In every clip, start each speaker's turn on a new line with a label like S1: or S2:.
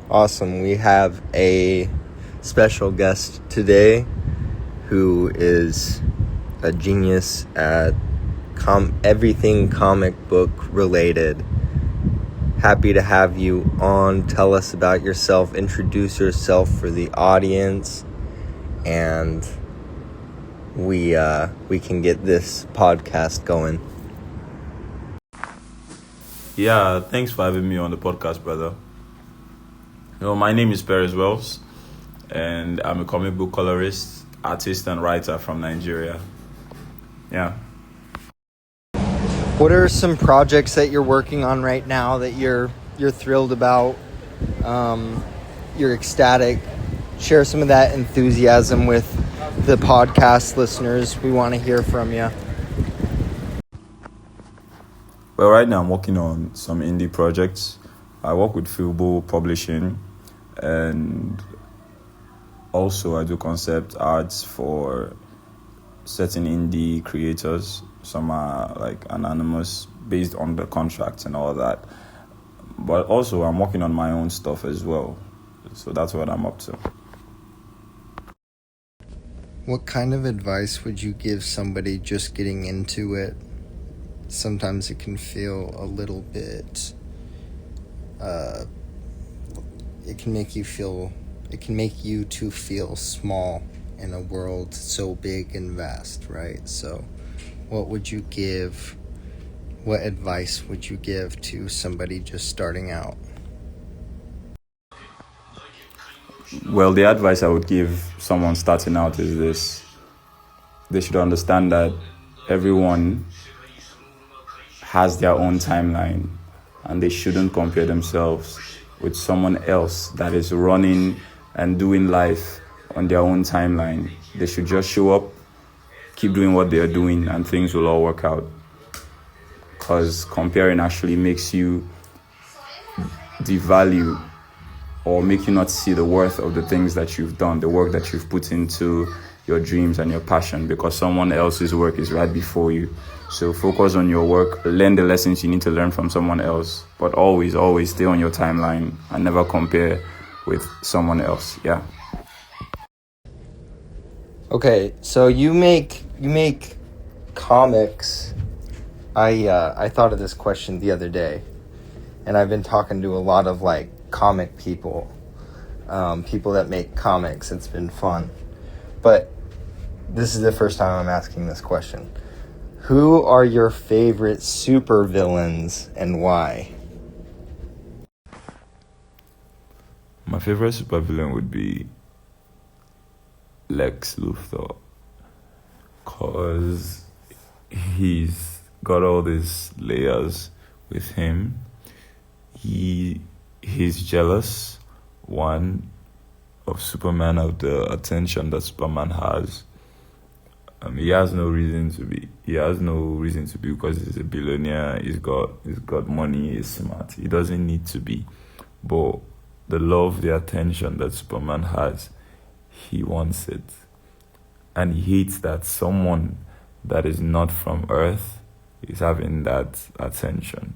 S1: Awesome. We have a special guest today who is a genius at everything comic book related. Happy to have you on. Tell us about yourself. Introduce yourself for the audience, and we can get this podcast going.
S2: Yeah, thanks for having me on the podcast, brother. My name is Welse, and I'm a comic book colorist, artist, and writer from Nigeria. Yeah.
S1: What are some projects that you're working on right now that you're thrilled about? You're ecstatic. Share some of that enthusiasm with the podcast listeners. We want to hear from you.
S2: Well, right now I'm working on some indie projects. I work with Filbo Publishing, and also I do concept arts for certain indie creators. Some are like anonymous based on the contracts and all that. But also I'm working on my own stuff as well. So that's what I'm up to.
S1: What kind of advice would you give somebody just getting into it? Sometimes it can feel a little bit, it can make you feel small in a world so big and vast, right? So what advice would you give to somebody just starting out?
S2: Well, the advice I would give someone starting out is this. They should understand that everyone has their own timeline, and they shouldn't compare themselves with someone else that is running and doing life on their own timeline. They should just show up, keep doing what they are doing, and things will all work out. Because comparing actually makes you devalue or make you not see the worth of the things that you've done, the work that you've put into your dreams and your passion, because someone else's work is right before you. So focus on your work, learn the lessons you need to learn from someone else, but always stay on your timeline and never compare with someone else. Yeah.
S1: Okay, so you make comics. I thought of this question the other day, and I've been talking to a lot of comic people, people that make comics. It's been fun, but this is the first time I'm asking this question. Who are your favorite supervillains and why?
S2: My favorite supervillain would be Lex Luthor, because he's got all these layers with him. He's jealous, one, of Superman, of the attention that Superman has. He has no reason to be. He has no reason to be because he's a billionaire. He's got money. He's smart. He doesn't need to be. But the love, the attention that Superman has, he wants it, and he hates that someone that is not from Earth is having that attention.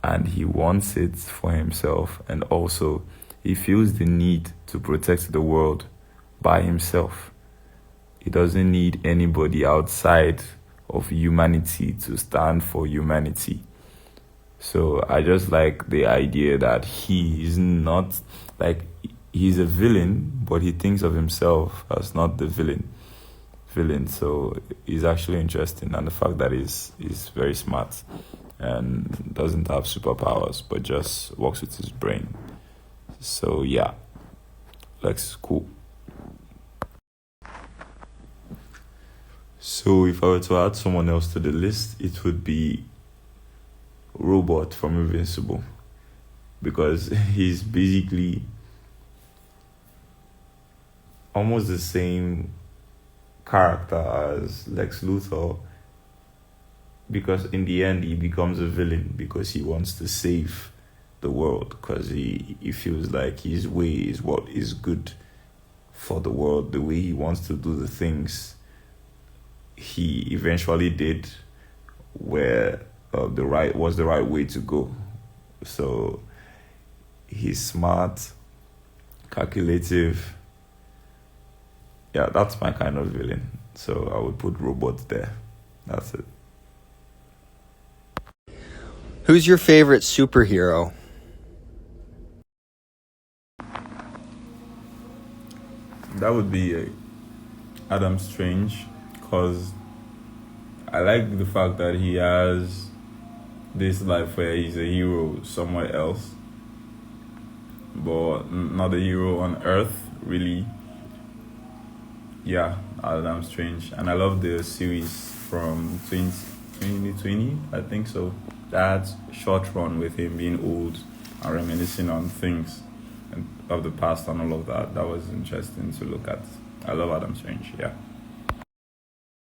S2: And he wants it for himself, and also he feels the need to protect the world by himself. He doesn't need anybody outside of humanity to stand for humanity. So I just like the idea that he is not, he's a villain, but he thinks of himself as not the villain. So he's actually interesting, and the fact that he's very smart and doesn't have superpowers, but just works with his brain. So yeah, Lex, cool. So if I were to add someone else to the list, it would be Robot from Invincible, because he's basically almost the same character as Lex Luthor, because in the end he becomes a villain because he wants to save the world, because he feels like his way is what is good for the world, the way he wants to do the things he eventually did where the right way to go. So He's smart, calculative. Yeah, that's my kind of villain. So I would put robot there. That's it.
S1: Who's your favorite superhero?
S2: That would be Adam Strange, because I like the fact that he has this life where he's a hero somewhere else, but not a hero on Earth, really. Yeah, Adam Strange. And I love the series from 2020, I think so. That short run with him being old and reminiscing on things of the past and all of that. That was interesting to look at. I love Adam Strange, yeah.